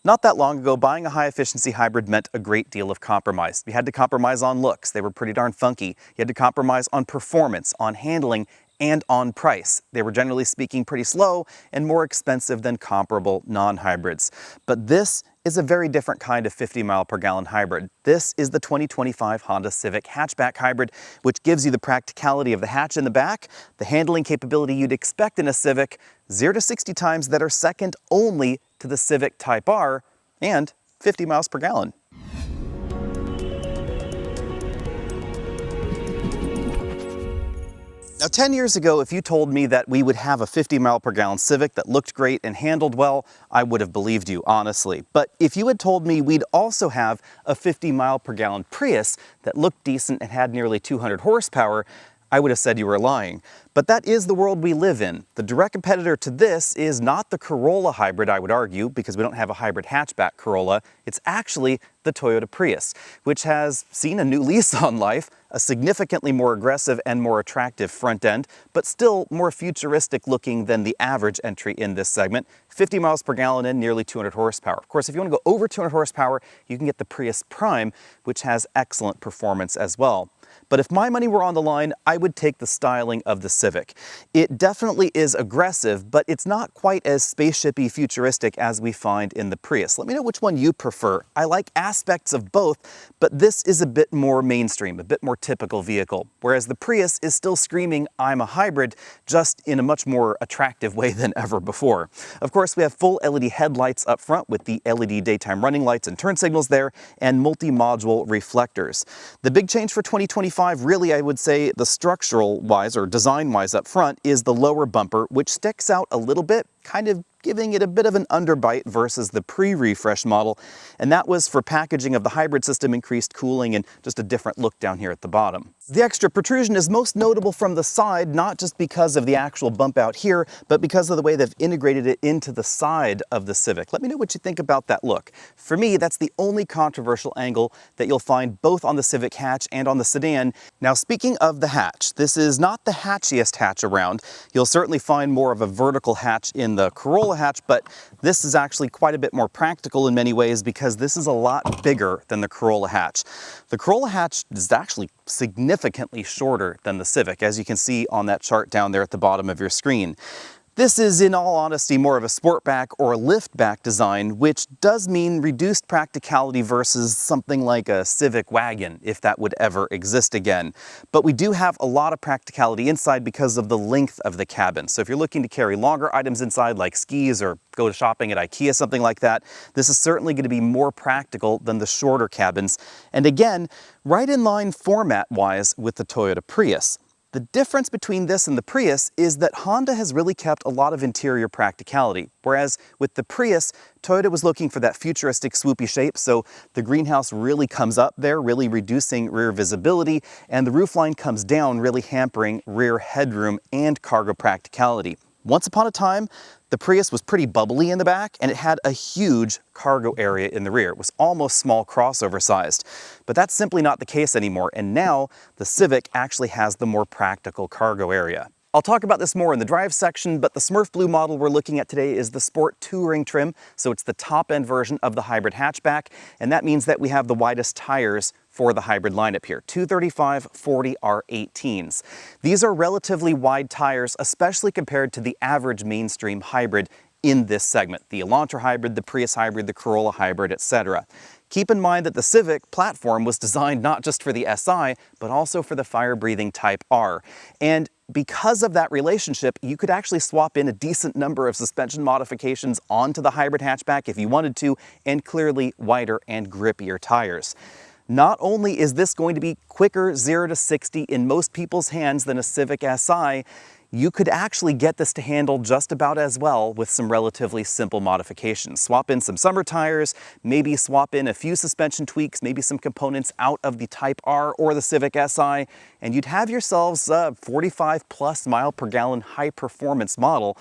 Not that long ago, buying a high-efficiency hybrid meant a great deal of compromise. You had to compromise on looks. They were pretty darn funky. You had to compromise on performance, on handling, and on price. They were generally speaking pretty slow and more expensive than comparable non-hybrids. But this is a very different kind of 50 mile per gallon hybrid. This is the 2025 Honda Civic Hatchback Hybrid, which gives you the practicality of the hatch in the back, the handling capability you'd expect in a Civic, 0 to 60 times that are second only to the Civic Type R, and 50 miles per gallon. Now, 10 years ago, if you told me that we would have a 50 mile per gallon Civic that looked great and handled well, I would have believed you, honestly. But if you had told me we'd also have a 50 mile per gallon Prius that looked decent and had nearly 200 horsepower, I would have said you were lying. But that is the world we live in. The direct competitor to this is not the Corolla hybrid, I would argue, because we don't have a hybrid hatchback Corolla. It's actually the Toyota Prius, which has seen a new lease on life, a significantly more aggressive and more attractive front end, but still more futuristic looking than the average entry in this segment. 50 miles per gallon and nearly 200 horsepower. Of course, if you want to go over 200 horsepower, you can get the Prius Prime, which has excellent performance as well. But if my money were on the line, I would take the styling of the Civic. It definitely is aggressive, but it's not quite as spaceshipy futuristic as we find in the Prius. Let me know which one you prefer. I like aspects of both, but this is a bit more mainstream, a bit more typical vehicle, whereas the Prius is still screaming, I'm a hybrid, just in a much more attractive way than ever before. Of course, we have full LED headlights up front with the LED daytime running lights and turn signals there, and multi-module reflectors. The big change for 2025, really, I would say the structural-wise or design-wise up front, is the lower bumper, which sticks out a little bit, kind of giving it a bit of an underbite versus the pre-refresh model, and that was for packaging of the hybrid system, increased cooling, and just a different look down here at the bottom. The extra protrusion is most notable from the side, not just because of the actual bump out here, but because of the way they've integrated it into the side of the Civic. Let me know what you think about that look. For me, that's the only controversial angle that you'll find both on the Civic hatch and on the sedan. Now, speaking of the hatch, this is not the hatchiest hatch around. You'll certainly find more of a vertical hatch in the Corolla hatch, but this is actually quite a bit more practical in many ways because this is a lot bigger than the Corolla hatch. The Corolla hatch is actually significantly shorter than the Civic, as you can see on that chart down there at the bottom of your screen. This is, in all honesty, more of a sportback or liftback design, which does mean reduced practicality versus something like a Civic wagon, if that would ever exist again. But we do have a lot of practicality inside because of the length of the cabin. So if you're looking to carry longer items inside, like skis or go shopping at IKEA, something like that, this is certainly going to be more practical than the shorter cabins. And again, right in line format-wise with the Toyota Prius. The difference between this and the Prius is that Honda has really kept a lot of interior practicality, whereas with the Prius, Toyota was looking for that futuristic swoopy shape, so the greenhouse really comes up there, really reducing rear visibility, and the roofline comes down, really hampering rear headroom and cargo practicality. Once upon a time, the Prius was pretty bubbly in the back, and it had a huge cargo area in the rear. It was almost small crossover sized. But that's simply not the case anymore, and now the Civic actually has the more practical cargo area. I'll talk about this more in the drive section, but the Smurf Blue model we're looking at today is the Sport Touring trim, so it's the top-end version of the hybrid hatchback, and that means that we have the widest tires for the hybrid lineup here, 235/40 R18s. These are relatively wide tires, especially compared to the average mainstream hybrid in this segment, the Elantra hybrid, the Prius hybrid, the Corolla hybrid, etc. Keep in mind that the Civic platform was designed not just for the Si, but also for the fire-breathing Type R. And because of that relationship, you could actually swap in a decent number of suspension modifications onto the hybrid hatchback if you wanted to, and clearly wider and grippier tires. Not only is this going to be quicker 0 to 60 in most people's hands than a Civic Si, you could actually get this to handle just about as well with some relatively simple modifications. Swap in some summer tires, maybe swap in a few suspension tweaks, maybe some components out of the Type R or the Civic Si, and you'd have yourselves a 45 plus mile per gallon high performance model,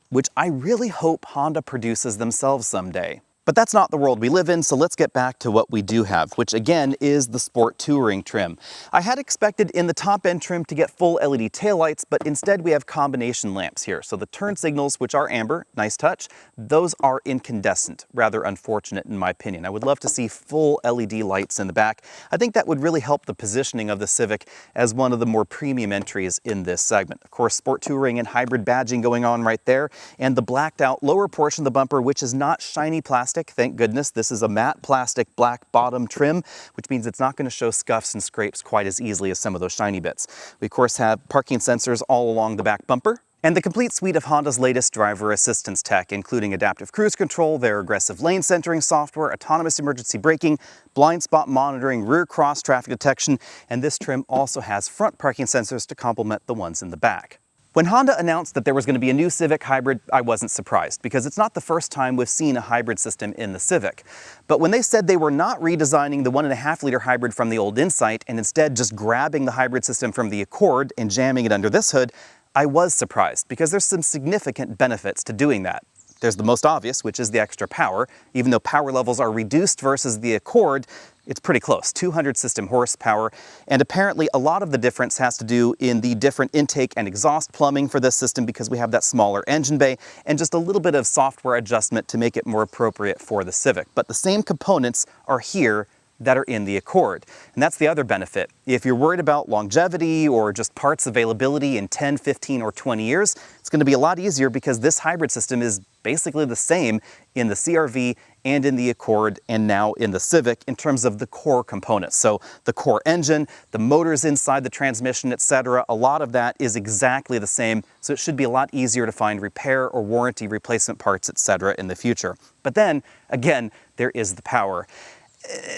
which I really hope Honda produces themselves someday. But that's not the world we live in, so let's get back to what we do have, which again is the Sport Touring trim. I had expected in the top end trim to get full LED taillights, but instead we have combination lamps here. So the turn signals, which are amber, nice touch, those are incandescent, rather unfortunate in my opinion. I would love to see full LED lights in the back. I think that would really help the positioning of the Civic as one of the more premium entries in this segment. Of course, Sport Touring and hybrid badging going on right there, and the blacked out lower portion of the bumper, which is not shiny plastic. Thank goodness. This is a matte plastic black bottom trim, which means it's not going to show scuffs and scrapes quite as easily as some of those shiny bits. We of course have parking sensors all along the back bumper, and the complete suite of Honda's latest driver assistance tech, including adaptive cruise control, their aggressive lane centering software, autonomous emergency braking, blind spot monitoring, rear cross traffic detection, and this trim also has front parking sensors to complement the ones in the back. When Honda announced that there was going to be a new Civic Hybrid, I wasn't surprised, because it's not the first time we've seen a hybrid system in the Civic. But when they said they were not redesigning the 1.5-liter hybrid from the old Insight and instead just grabbing the hybrid system from the Accord and jamming it under this hood, I was surprised, because there's some significant benefits to doing that. There's the most obvious, which is the extra power. Even though power levels are reduced versus the Accord, it's pretty close, 200 system horsepower, and apparently a lot of the difference has to do in the different intake and exhaust plumbing for this system, because we have that smaller engine bay and just a little bit of software adjustment to make it more appropriate for the Civic. But the same components are here that are in the Accord. And that's the other benefit. If you're worried about longevity or just parts availability in 10, 15, or 20 years, it's going to be a lot easier, because this hybrid system is basically the same in the CR-V and in the Accord and now in the Civic in terms of the core components. So the core engine, the motors inside the transmission, etc., a lot of that is exactly the same, so it should be a lot easier to find repair or warranty replacement parts, etc. in the future. But then, again, there is the power.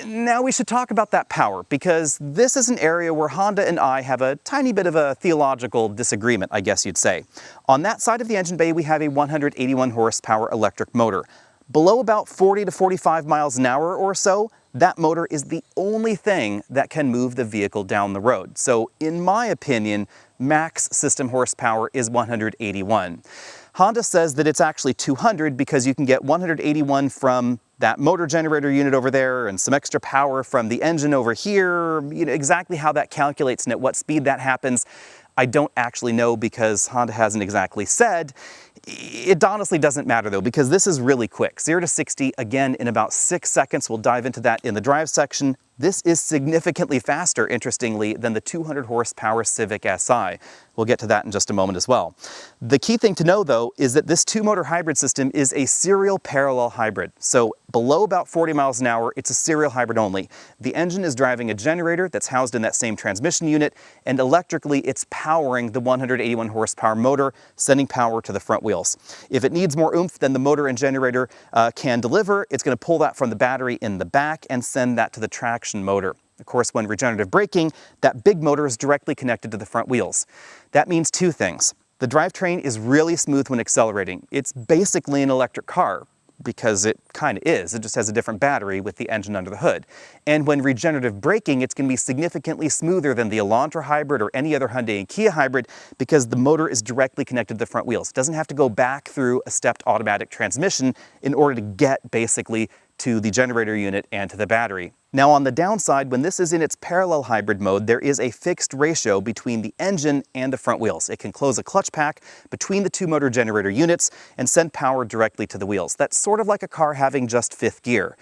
Now we should talk about that power, because this is an area where Honda and I have a tiny bit of a theological disagreement, I guess you'd say. On that side of the engine bay, we have a 181 horsepower electric motor. Below about 40 to 45 miles an hour or so, that motor is the only thing that can move the vehicle down the road. So in my opinion, max system horsepower is 181. Honda says that it's actually 200 because you can get 181 from that motor generator unit over there and some extra power from the engine over here. You know, exactly how that calculates and at what speed that happens, I don't actually know, because Honda hasn't exactly said. It honestly doesn't matter though, because this is really quick. 0 to 60, again, in about 6 seconds. We'll dive into that in the drive section. This is significantly faster, interestingly, than the 200 horsepower Civic Si. We'll get to that in just a moment as well. The key thing to know though is that this two-motor hybrid system is a serial parallel hybrid. So below about 40 miles an hour, it's a serial hybrid only. The engine is driving a generator that's housed in that same transmission unit, and electrically it's powering the 181 horsepower motor, sending power to the front wheels. If it needs more oomph than the motor and generator can deliver, it's going to pull that from the battery in the back and send that to the traction motor. Of course, when regenerative braking, that big motor is directly connected to the front wheels. That means two things. The drivetrain is really smooth when accelerating. It's basically an electric car, because it kind of is. It just has a different battery with the engine under the hood. And when regenerative braking, it's going to be significantly smoother than the Elantra hybrid or any other Hyundai and Kia hybrid, because the motor is directly connected to the front wheels. It doesn't have to go back through a stepped automatic transmission in order to get basically to the generator unit and to the battery. Now on the downside, when this is in its parallel hybrid mode, there is a fixed ratio between the engine and the front wheels. It can close a clutch pack between the two motor generator units and send power directly to the wheels. That's sort of like a car having just fifth gear.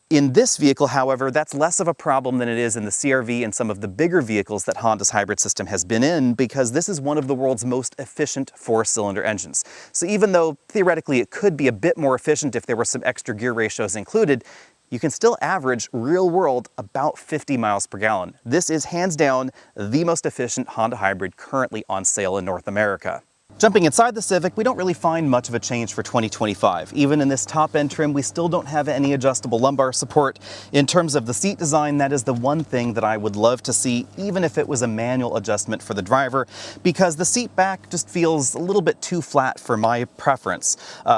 In this vehicle, however, that's less of a problem than it is in the CR-V and some of the bigger vehicles that Honda's hybrid system has been in, because this is one of the world's most efficient four-cylinder engines. So even though theoretically it could be a bit more efficient if there were some extra gear ratios included, you can still average real world about 50 miles per gallon. This is hands down the most efficient Honda hybrid currently on sale in North America. Jumping inside the Civic, we don't really find much of a change for 2025. Even in this top-end trim, we still don't have any adjustable lumbar support. In terms of the seat design, that is the one thing that I would love to see, even if it was a manual adjustment for the driver, because the seat back just feels a little bit too flat for my preference.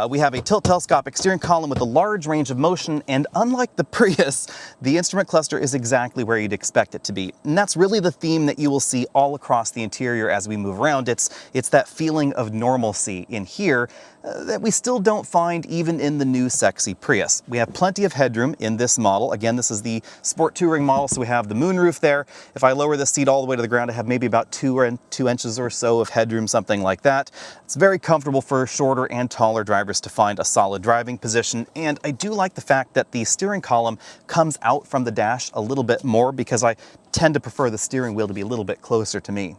We have a tilt-telescopic steering column with a large range of motion, and unlike the Prius, the instrument cluster is exactly where you'd expect it to be. And that's really the theme that you will see all across the interior as we move around. It's that feeling feeling of normalcy in here that we still don't find even in the new sexy Prius. We have plenty of headroom in this model. Again, this is the Sport Touring model, so we have the moonroof there. If I lower the seat all the way to the ground, I have maybe about 2 inches or so of headroom, something like that. It's very comfortable for shorter and taller drivers to find a solid driving position, and I do like the fact that the steering column comes out from the dash a little bit more because I tend to prefer the steering wheel to be a little bit closer to me.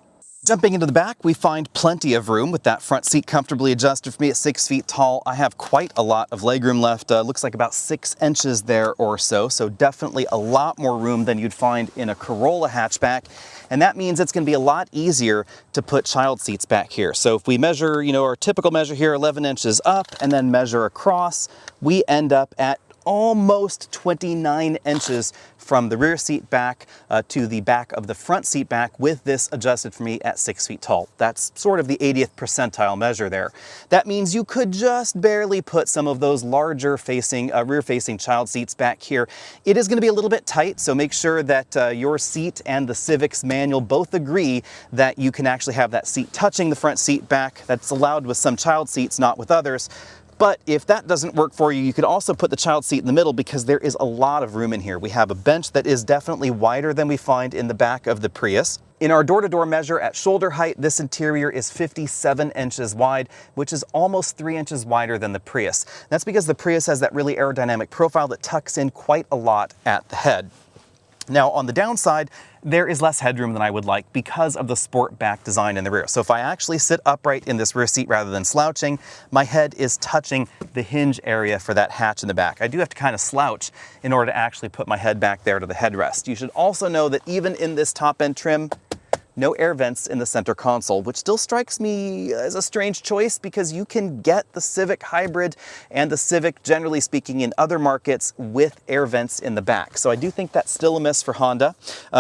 Jumping into the back, we find plenty of room with that front seat comfortably adjusted for me at 6 feet tall. I have quite a lot of legroom left, looks like about 6 inches there or so, so definitely a lot more room than you'd find in a Corolla hatchback. And that means it's going to be a lot easier to put child seats back here. So if we measure, our typical measure here, 11 inches up, and then measure across, we end up at almost 29 inches from the rear seat back to the back of the front seat back with this adjusted for me at 6 feet tall. That's sort of the 80th percentile measure there. That means you could just barely put some of those larger rear facing child seats back here. It is going to be a little bit tight, so make sure that your seat and the Civic's manual both agree that you can actually have that seat touching the front seat back. That's allowed with some child seats, not with others. But if that doesn't work for you, you could also put the child seat in the middle because there is a lot of room in here. We have a bench that is definitely wider than we find in the back of the Prius. In our door-to-door measure at shoulder height, this interior is 57 inches wide, which is almost 3 inches wider than the Prius. That's because the Prius has that really aerodynamic profile that tucks in quite a lot at the head. Now on the downside, there is less headroom than I would like because of the sport back design in the rear. So if I actually sit upright in this rear seat rather than slouching, my head is touching the hinge area for that hatch in the back. I do have to kind of slouch in order to actually put my head back there to the headrest. You should also know that even in this top end trim, no air vents in the center console, which still strikes me as a strange choice because you can get the Civic Hybrid and the Civic, generally speaking, in other markets with air vents in the back. So I do think that's still a miss for Honda.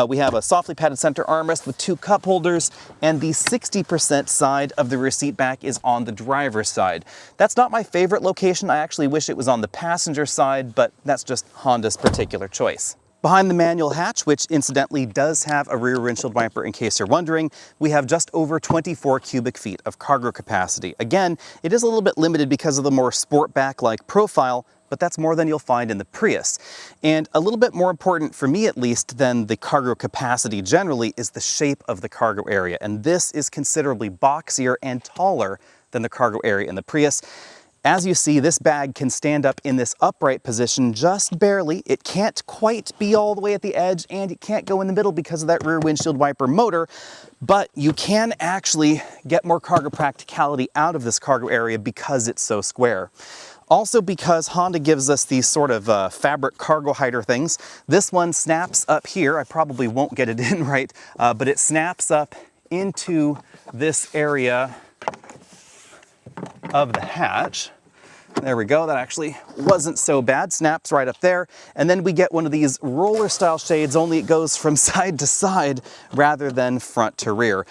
We have a softly padded center armrest with 2 cup holders, and the 60% side of the rear seat back is on the driver's side. That's not my favorite location. I actually wish it was on the passenger side, but that's just Honda's particular choice. Behind the manual hatch, which incidentally does have a rear windshield wiper in case you're wondering, we have just over 24 cubic feet of cargo capacity. Again, it is a little bit limited because of the more sportback-like profile, but that's more than you'll find in the Prius. And a little bit more important for me at least than the cargo capacity generally is the shape of the cargo area. And this is considerably boxier and taller than the cargo area in the Prius. As you see, this bag can stand up in this upright position just barely. It can't quite be all the way at the edge, and it can't go in the middle because of that rear windshield wiper motor, but you can actually get more cargo practicality out of this cargo area because it's so square. Also, because Honda gives us these sort of fabric cargo hider things, this one snaps up here. I probably won't get it in right, but it snaps up into this area of the hatch. There we go, that actually wasn't so bad, snaps right up there. And then we get one of these roller style shades, only it goes from side to side rather than front to rear.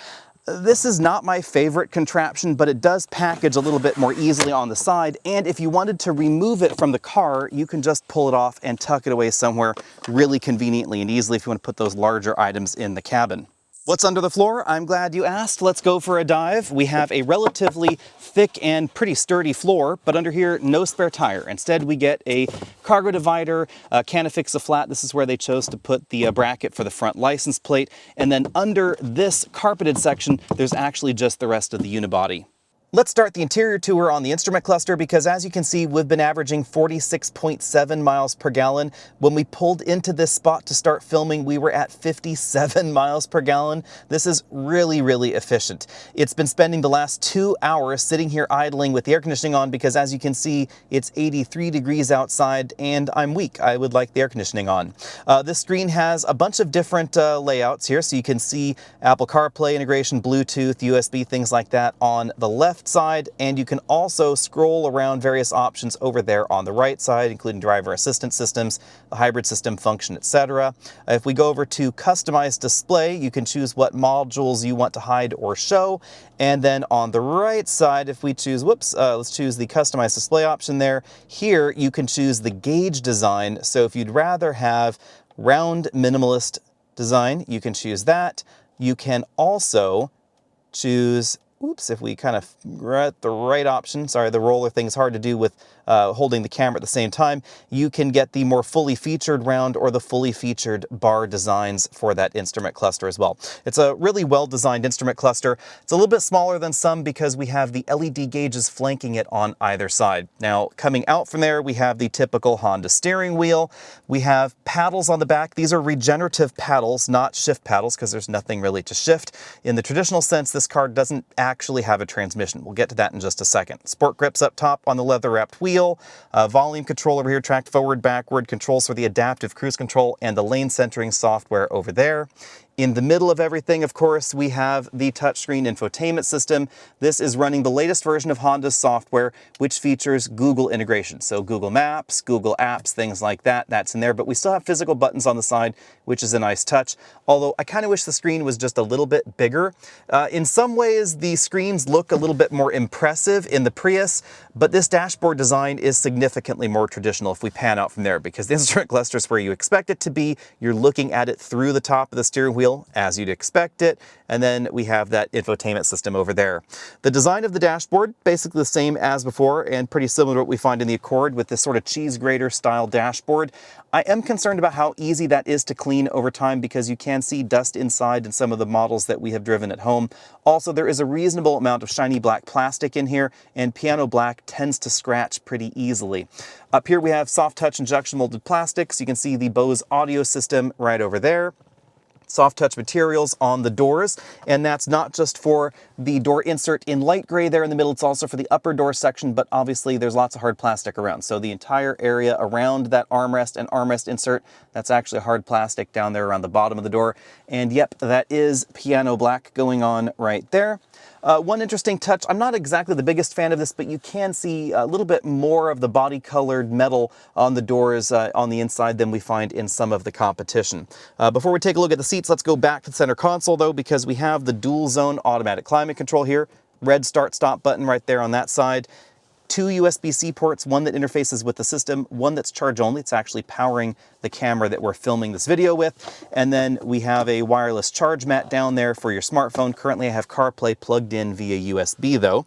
This is not my favorite contraption, but it does package a little bit more easily on the side, and if you wanted to remove it from the car, you can just pull it off and tuck it away somewhere really conveniently and easily if you want to put those larger items in the cabin. What's under the floor? I'm glad you asked. Let's go for a dive. We have a relatively thick and pretty sturdy floor, but under here, no spare tire. Instead, we get a cargo divider, Canafix flat. This is where they chose to put the bracket for the front license plate. And then under this carpeted section, there's actually just the rest of the unibody. Let's start the interior tour on the instrument cluster because as you can see, we've been averaging 46.7 miles per gallon. When we pulled into this spot to start filming, we were at 57 miles per gallon. This is really, really efficient. It's been spending the last 2 hours sitting here idling with the air conditioning on because as you can see, it's 83 degrees outside and I'm weak. I would like the air conditioning on. This screen has a bunch of different layouts here. So you can see Apple CarPlay integration, Bluetooth, USB, things like that on the left side, and you can also scroll around various options over there on the right side, including driver assistance systems, the hybrid system function, etc. If we go over to customize display, you can choose what modules you want to hide or show, and then on the right side, if we choose, let's choose the customize display option there. Here you can choose the gauge design, so if you'd rather have round minimalist design, you can choose that. You can also choose oops, if we kind of get the right option, sorry, the roller thing is hard to do with holding the camera at the same time, you can get the more fully featured round or the fully featured bar designs for that instrument cluster as well. It's a really well-designed instrument cluster. It's a little bit smaller than some because we have the LED gauges flanking it on either side. Now, coming out from there, we have the typical Honda steering wheel. We have paddles on the back. These are regenerative paddles, not shift paddles, because there's nothing really to shift. In the traditional sense, this car doesn't actually have a transmission. We'll get to that in just a second. Sport grips up top on the leather-wrapped wheel. Volume control over here, tracked forward, backward, controls for the adaptive cruise control, and the lane centering software over there. In the middle of everything, of course, we have the touchscreen infotainment system. This is running the latest version of Honda's software, which features Google integration. So Google Maps, Google Apps, things like that, that's in there. But we still have physical buttons on the side, which is a nice touch. Although I kind of wish the screen was just a little bit bigger. In some ways, the screens look a little bit more impressive in the Prius, but this dashboard design is significantly more traditional if we pan out from there, because the instrument cluster is where you expect it to be. You're looking at it through the top of the steering wheel, as you'd expect it, and then we have that infotainment system over there. The design of the dashboard, basically the same as before and pretty similar to what we find in the Accord with this sort of cheese grater style dashboard. I am concerned about how easy that is to clean over time because you can see dust inside in some of the models that we have driven at home. Also, there is a reasonable amount of shiny black plastic in here, and piano black tends to scratch pretty easily. Up here we have soft touch injection molded plastics. You can see the Bose audio system right over there. Soft touch materials on the doors, and that's not just for the door insert in light gray there in the middle, it's also for the upper door section, but obviously there's lots of hard plastic around. So the entire area around that armrest and armrest insert, that's actually hard plastic down there around the bottom of the door. And yep, that is piano black going on right there. One interesting touch, I'm not exactly the biggest fan of this, but you can see a little bit more of the body colored metal on the doors on the inside than we find in some of the competition. Before we take a look at the seats, let's go back to the center console though, because we have the dual zone automatic climate control here. Red start stop button right there on that side. 2 USB-C ports, one that interfaces with the system, one that's charge only. It's actually powering the camera that we're filming this video with. And then we have a wireless charge mat down there for your smartphone. Currently I have CarPlay plugged in via USB though.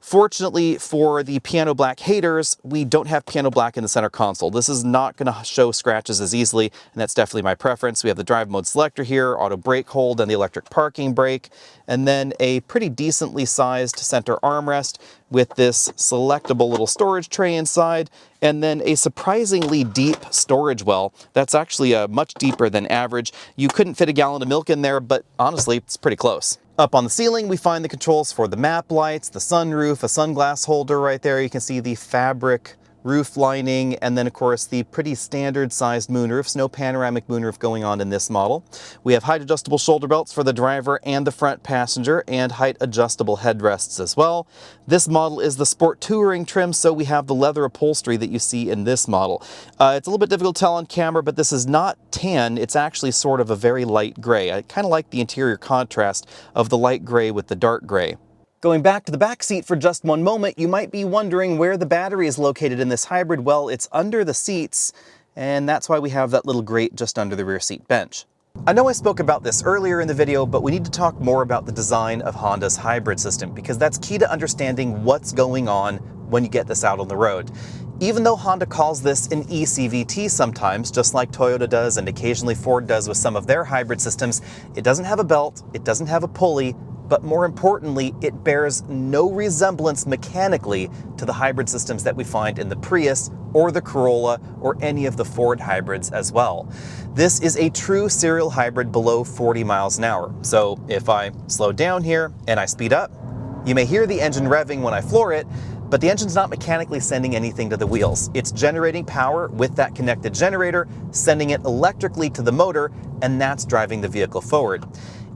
Fortunately for the piano black haters, we don't have piano black in the center console. This is not going to show scratches as easily, and that's definitely my preference. We have the drive mode selector here, auto brake hold, and the electric parking brake, and then a pretty decently sized center armrest with this selectable little storage tray inside, and then a surprisingly deep storage well. That's actually much deeper than average. You couldn't fit a gallon of milk in there, but honestly, it's pretty close. Up on the ceiling, we find the controls for the map lights, the sunroof, a sunglass holder right there. You can see the fabric roof lining, and then of course the pretty standard sized moonroofs. No panoramic moonroof going on in this model. We have height adjustable shoulder belts for the driver and the front passenger, and height adjustable headrests as well. This model is the Sport Touring trim, so we have the leather upholstery that you see in this model. It's a little bit difficult to tell on camera, but this is not tan. It's actually sort of a very light gray. I kind of like the interior contrast of the light gray with the dark gray. Going back to the back seat for just one moment, you might be wondering where the battery is located in this hybrid. Well, it's under the seats, and that's why we have that little grate just under the rear seat bench. I know I spoke about this earlier in the video, but we need to talk more about the design of Honda's hybrid system, because that's key to understanding what's going on when you get this out on the road. Even though Honda calls this an eCVT sometimes, just like Toyota does and occasionally Ford does with some of their hybrid systems, it doesn't have a belt, it doesn't have a pulley, but more importantly, it bears no resemblance mechanically to the hybrid systems that we find in the Prius or the Corolla or any of the Ford hybrids as well. This is a true serial hybrid below 40 miles an hour. So if I slow down here and I speed up, you may hear the engine revving when I floor it, but the engine's not mechanically sending anything to the wheels. It's generating power with that connected generator, sending it electrically to the motor, and that's driving the vehicle forward.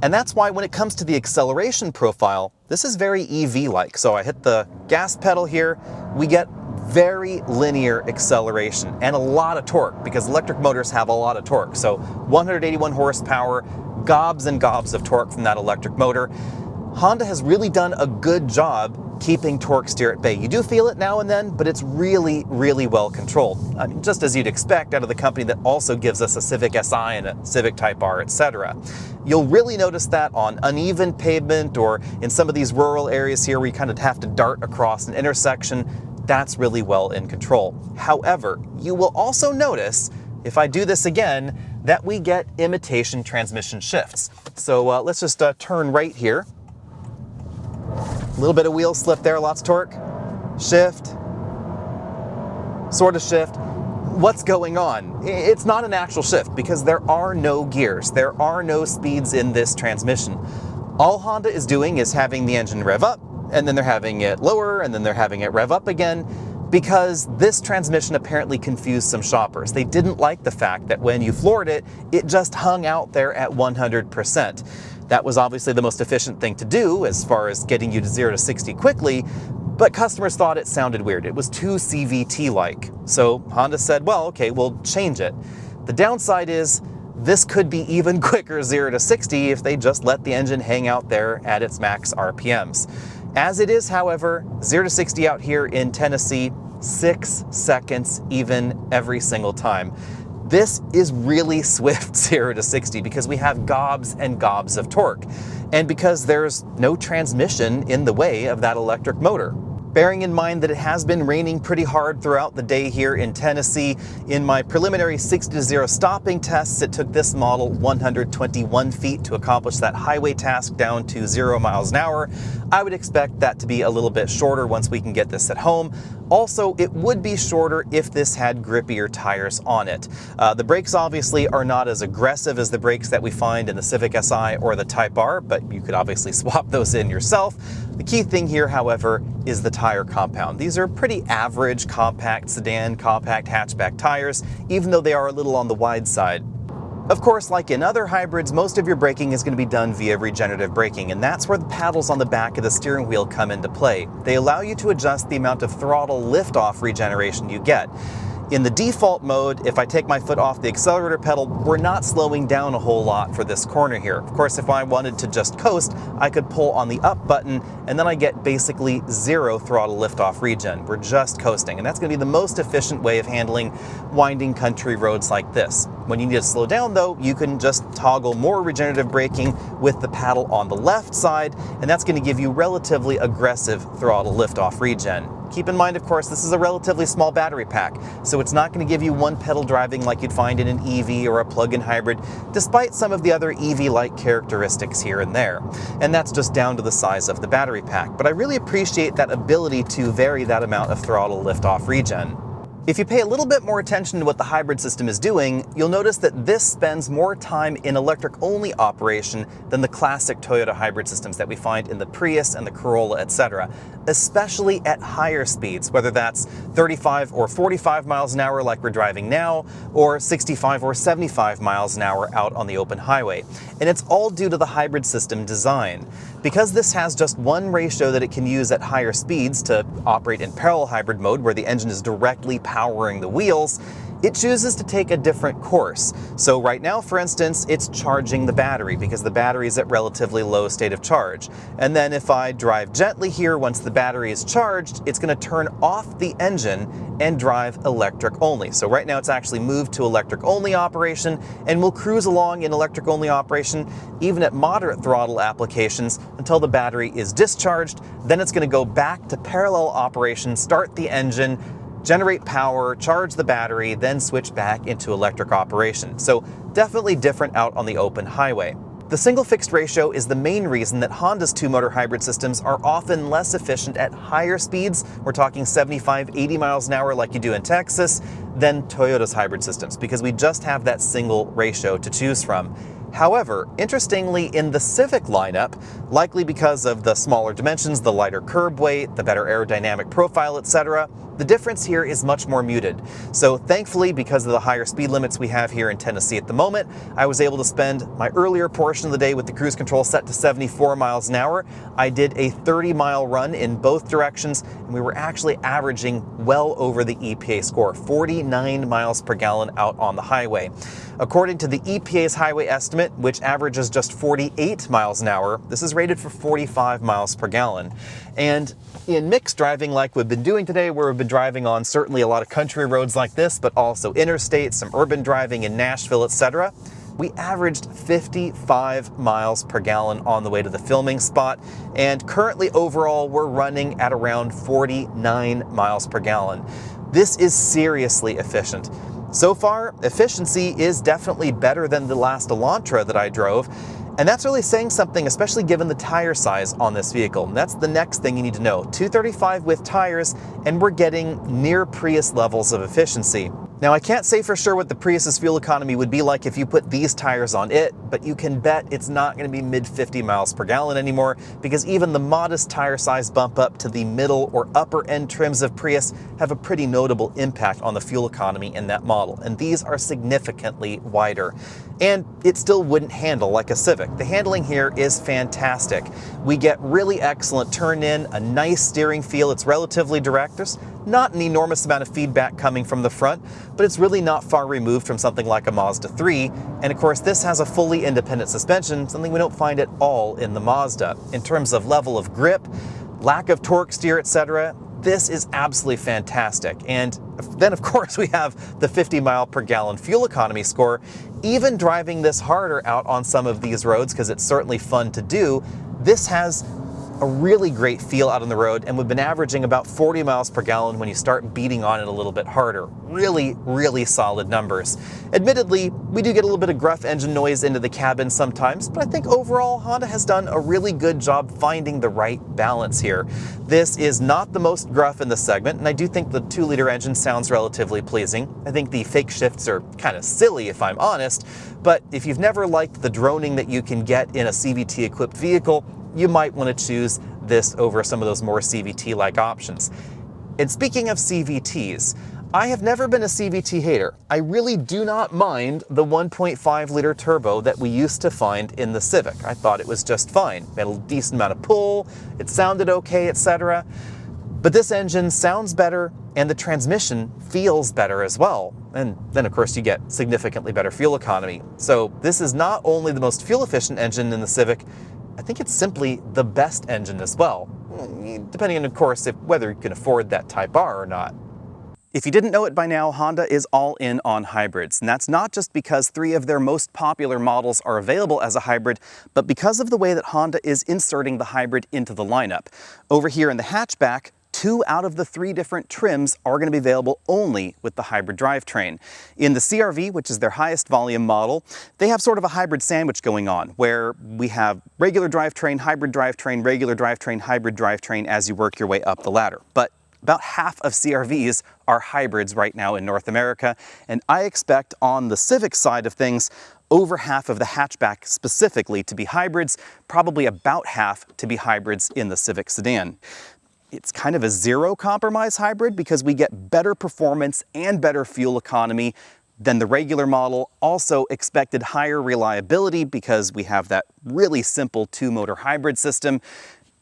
And that's why when it comes to the acceleration profile, this is very EV-like. So I hit the gas pedal here, we get very linear acceleration and a lot of torque, because electric motors have a lot of torque. So 181 horsepower, gobs and gobs of torque from that electric motor. Honda has really done a good job keeping torque steer at bay. You do feel it now and then, but it's really, really well controlled. I mean, just as you'd expect out of the company that also gives us a Civic Si and a Civic Type R, etc. You'll really notice that on uneven pavement or in some of these rural areas here where you kind of have to dart across an intersection. That's really well in control. However, you will also notice, if I do this again, that we get imitation transmission shifts. So let's just turn right here. A little bit of wheel slip there, lots of torque. Shift. Sort of shift. What's going on? It's not an actual shift because there are no gears. There are no speeds in this transmission. All Honda is doing is having the engine rev up, and then they're having it lower, and then they're having it rev up again, because this transmission apparently confused some shoppers. They didn't like the fact that when you floored it, it just hung out there at 100%. That was obviously the most efficient thing to do as far as getting you to 0 to 60 quickly, but customers thought it sounded weird. It was too CVT-like. So Honda said, well, okay, we'll change it. The downside is this could be even quicker 0 to 60 if they just let the engine hang out there at its max RPMs. As it is, however, 0 to 60 out here in Tennessee, 6 seconds even every single time. This is really swift 0 to 60 because we have gobs and gobs of torque, and because there's no transmission in the way of that electric motor. Bearing in mind that it has been raining pretty hard throughout the day here in Tennessee, in my preliminary 60 to 0 stopping tests, it took this model 121 feet to accomplish that highway task down to 0 miles an hour. I would expect that to be a little bit shorter once we can get this at home. Also, it would be shorter if this had grippier tires on it. The brakes obviously are not as aggressive as the brakes that we find in the Civic Si or the Type R, but you could obviously swap those in yourself. The key thing here, however, is the tire compound. These are pretty average compact sedan, compact hatchback tires, even though they are a little on the wide side. Of course, like in other hybrids, most of your braking is going to be done via regenerative braking, and that's where the paddles on the back of the steering wheel come into play. They allow you to adjust the amount of throttle lift-off regeneration you get. In the default mode, if I take my foot off the accelerator pedal, we're not slowing down a whole lot for this corner here. Of course, if I wanted to just coast, I could pull on the up button, and then I get basically 0 throttle liftoff regen. We're just coasting, and that's going to be the most efficient way of handling winding country roads like this. When you need to slow down, though, you can just toggle more regenerative braking with the paddle on the left side, and that's going to give you relatively aggressive throttle liftoff regen. Keep in mind, of course, this is a relatively small battery pack, so it's not going to give you one pedal driving like you'd find in an EV or a plug-in hybrid, despite some of the other EV-like characteristics here and there. And that's just down to the size of the battery pack. But I really appreciate that ability to vary that amount of throttle lift-off regen. If you pay a little bit more attention to what the hybrid system is doing, you'll notice that this spends more time in electric-only operation than the classic Toyota hybrid systems that we find in the Prius and the Corolla, etc., especially at higher speeds, whether that's 35 or 45 miles an hour like we're driving now, or 65 or 75 miles an hour out on the open highway. And it's all due to the hybrid system design. Because this has just one ratio that it can use at higher speeds to operate in parallel hybrid mode, where the engine is directly powering the wheels, it chooses to take a different course. So right now, for instance, it's charging the battery because the battery is at relatively low state of charge. And then if I drive gently here, once the battery is charged, it's going to turn off the engine and drive electric only. So right now it's actually moved to electric only operation, and we'll cruise along in electric only operation even at moderate throttle applications until the battery is discharged. Then it's going to go back to parallel operation, start the engine, generate power, charge the battery, then switch back into electric operation. So definitely different out on the open highway. The single fixed ratio is the main reason that Honda's two-motor hybrid systems are often less efficient at higher speeds, we're talking 75, 80 miles an hour like you do in Texas, than Toyota's hybrid systems, because we just have that single ratio to choose from. However, interestingly, in the Civic lineup, likely because of the smaller dimensions, the lighter curb weight, the better aerodynamic profile, etc., the difference here is much more muted. So thankfully, because of the higher speed limits we have here in Tennessee at the moment, I was able to spend my earlier portion of the day with the cruise control set to 74 miles an hour. I did a 30-mile run in both directions, and we were actually averaging well over the EPA score, 49 miles per gallon out on the highway. According to the EPA's highway estimate, which averages just 48 miles an hour, this is rated for 45 miles per gallon. And in mixed driving like we've been doing today, where we've been driving on certainly a lot of country roads like this, but also interstate, some urban driving in Nashville, etc., we averaged 55 miles per gallon on the way to the filming spot, and currently overall we're running at around 49 miles per gallon. This is seriously efficient. So far, efficiency is definitely better than the last Elantra that I drove, and that's really saying something, especially given the tire size on this vehicle. And that's the next thing you need to know. 235 width tires, and we're getting near Prius levels of efficiency. Now, I can't say for sure what the Prius's fuel economy would be like if you put these tires on it, but you can bet it's not going to be mid 50 miles per gallon anymore, because even the modest tire size bump up to the middle or upper end trims of Prius have a pretty notable impact on the fuel economy in that model, and these are significantly wider. And it still wouldn't handle like a Civic. The handling here is fantastic. We get really excellent turn-in, a nice steering feel. It's relatively direct. There's not an enormous amount of feedback coming from the front, but it's really not far removed from something like a Mazda 3. And of course, this has a fully independent suspension, something we don't find at all in the Mazda. In terms of level of grip, lack of torque steer, etc., this is absolutely fantastic. And then of course we have the 50 mile per gallon fuel economy score. Even driving this harder out on some of these roads, because it's certainly fun to do, this has a really great feel out on the road, and we've been averaging about 40 miles per gallon when you start beating on it a little bit harder. Really, really solid numbers. Admittedly, we do get a little bit of gruff engine noise into the cabin sometimes, but I think overall Honda has done a really good job finding the right balance here. This is not the most gruff in the segment, and I do think the 2-liter engine sounds relatively pleasing. I think the fake shifts are kind of silly, if I'm honest, but if you've never liked the droning that you can get in a CVT-equipped vehicle, you might want to choose this over some of those more CVT-like options. And speaking of CVTs, I have never been a CVT hater. I really do not mind the 1.5-liter turbo that we used to find in the Civic. I thought it was just fine. It had a decent amount of pull, it sounded okay, etc. But this engine sounds better, and the transmission feels better as well. And then of course you get significantly better fuel economy. So this is not only the most fuel-efficient engine in the Civic, I think it's simply the best engine as well, depending on, of course, whether you can afford that Type R or not. If you didn't know it by now, Honda is all in on hybrids, and that's not just because 3 of their most popular models are available as a hybrid, but because of the way that Honda is inserting the hybrid into the lineup. Over here in the hatchback, 2 out of the 3 different trims are going to be available only with the hybrid drivetrain. In the CR-V, which is their highest volume model, they have sort of a hybrid sandwich going on, where we have regular drivetrain, regular drivetrain, hybrid drivetrain as you work your way up the ladder. But about half of CR-Vs are hybrids right now in North America, and I expect on the Civic side of things, over half of the hatchback specifically to be hybrids, probably about half to be hybrids in the Civic sedan. It's kind of a zero compromise hybrid because we get better performance and better fuel economy than the regular model. Also expected higher reliability because we have that really simple 2-motor hybrid system.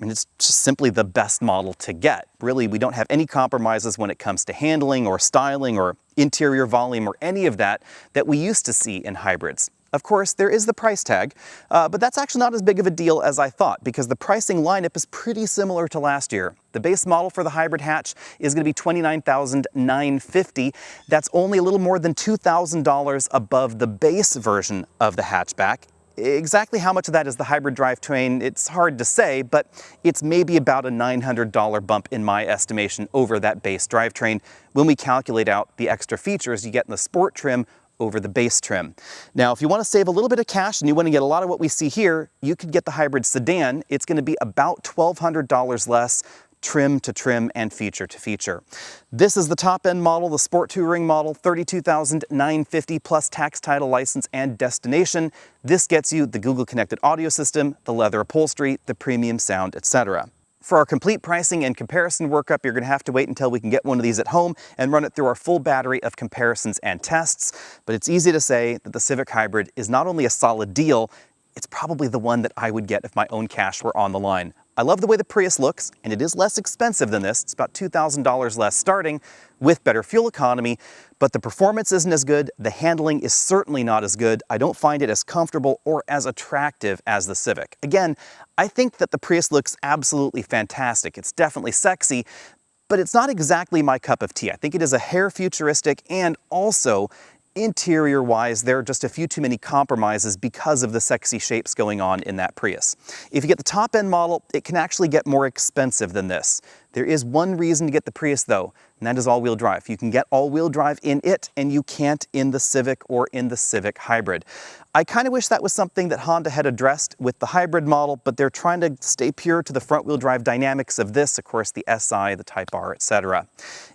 And it's just simply the best model to get. Really, we don't have any compromises when it comes to handling or styling or interior volume or any of that we used to see in hybrids. Of course, there is the price tag, but that's actually not as big of a deal as I thought, because the pricing lineup is pretty similar to last year. The base model for the hybrid hatch is going to be $29,950. That's only a little more than $2,000 above the base version of the hatchback. Exactly how much of that is the hybrid drivetrain, it's hard to say, but it's maybe about a $900 bump in my estimation over that base drivetrain when we calculate out the extra features you get in the sport trim over the base trim. Now, if you want to save a little bit of cash and you want to get a lot of what we see here, you could get the hybrid sedan. It's going to be about $1,200 less trim to trim and feature to feature. This is the top end model, the Sport Touring model, $32,950 plus tax, title, license, and destination. This gets you the Google connected audio system, the leather upholstery, the premium sound, etc. For our complete pricing and comparison workup, you're going to have to wait until we can get one of these at home and run it through our full battery of comparisons and tests. But it's easy to say that the Civic Hybrid is not only a solid deal, it's probably the one that I would get if my own cash were on the line. I love the way the Prius looks, and it is less expensive than this. It's about $2,000 less starting with better fuel economy, but the performance isn't as good. The handling is certainly not as good. I don't find it as comfortable or as attractive as the Civic. Again, I think that the Prius looks absolutely fantastic. It's definitely sexy, but it's not exactly my cup of tea. I think it is a hair futuristic, and also interior-wise, there are just a few too many compromises because of the sexy shapes going on in that Prius. If you get the top-end model, it can actually get more expensive than this. There is one reason to get the Prius though, and that is all-wheel drive. You can get all-wheel drive in it, and you can't in the Civic or in the Civic Hybrid. I kind of wish that was something that Honda had addressed with the hybrid model, but they're trying to stay pure to the front-wheel drive dynamics of this, of course, the Si, the Type R, etc.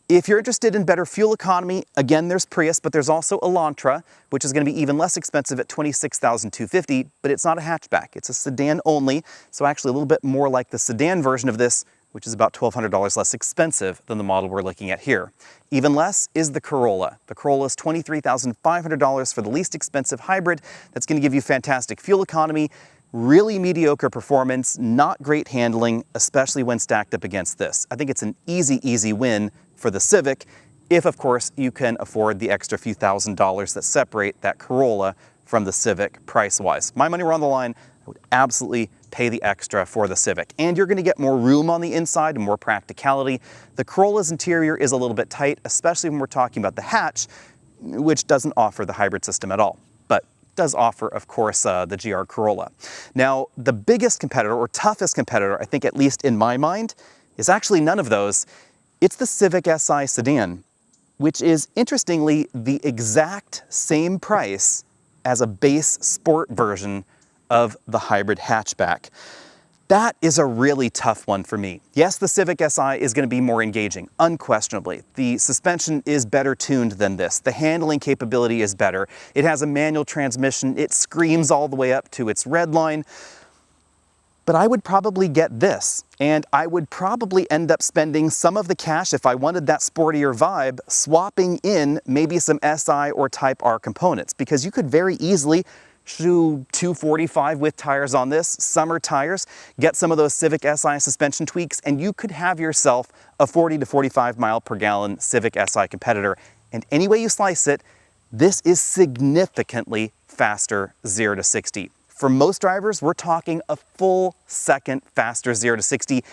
If you're interested in better fuel economy, again, there's Prius, but there's also Elantra, which is going to be even less expensive at $26,250, but it's not a hatchback. It's a sedan only, so actually a little bit more like the sedan version of this, which is about $1,200 less expensive than the model we're looking at here. Even less is the Corolla. The Corolla is $23,500 for the least expensive hybrid. That's going to give you fantastic fuel economy, really mediocre performance, not great handling, especially when stacked up against this. I think it's an easy win for the Civic, if of course you can afford the extra few $1,000s that separate that Corolla from the Civic price-wise. My money were on the line. I would absolutely pay the extra for the Civic. And you're going to get more room on the inside and more practicality. The Corolla's interior is a little bit tight, especially when we're talking about the hatch, which doesn't offer the hybrid system at all, but does offer, of course, the GR Corolla. Now, the biggest competitor, or toughest competitor, I think at least in my mind, is actually none of those. It's the Civic Si sedan, which is, interestingly, the exact same price as a base sport version of the hybrid hatchback. That is a really tough one for me. Yes, the Civic Si is going to be more engaging, unquestionably. The suspension is better tuned than this. The handling capability is better. It has a manual transmission. It screams all the way up to its red line. But I would probably get this, and I would probably end up spending some of the cash, if I wanted that sportier vibe, swapping in maybe some Si or Type R components, because you could very easily do 245 with tires on this, summer tires, get some of those Civic Si suspension tweaks, and you could have yourself a 40 to 45 mile per gallon Civic Si competitor. And any way you slice it, this is significantly faster 0 to 60. For most drivers, we're talking a full second faster 0 to 60.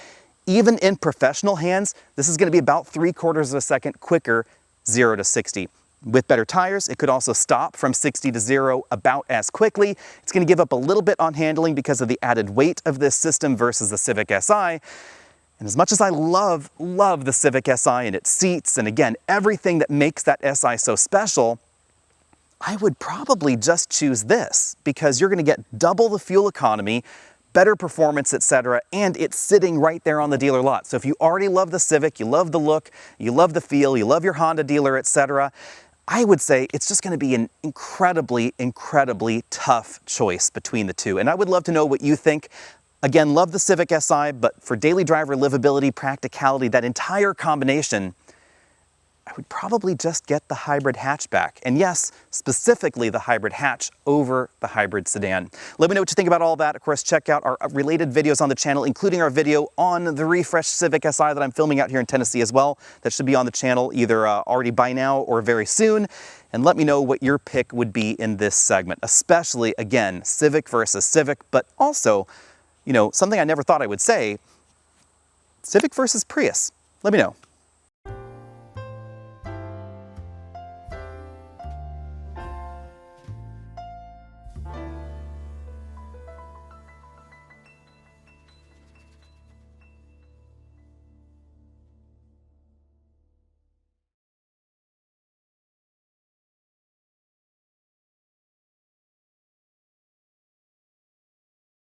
Even in professional hands, this is going to be about 3/4 of a second quicker 0 to 60. With better tires, it could also stop from 60 to 0 about as quickly. It's going to give up a little bit on handling because of the added weight of this system versus the Civic Si. And as much as I love the Civic Si and its seats, and again, everything that makes that Si so special, I would probably just choose this because you're going to get double the fuel economy, better performance, etc., and it's sitting right there on the dealer lot. So if you already love the Civic, you love the look, you love the feel, you love your Honda dealer, etc., I would say it's just going to be an incredibly tough choice between the two. And I would love to know what you think. Again, love the Civic Si, but for daily driver livability, practicality, that entire combination, I would probably just get the hybrid hatchback. And yes, specifically the hybrid hatch over the hybrid sedan. Let me know what you think about all that. Of course, check out our related videos on the channel, including our video on the refreshed Civic Si that I'm filming out here in Tennessee as well. That should be on the channel either already by now or very soon. And let me know what your pick would be in this segment, especially, again, Civic versus Civic, but also, you know, something I never thought I would say, Civic versus Prius. Let me know.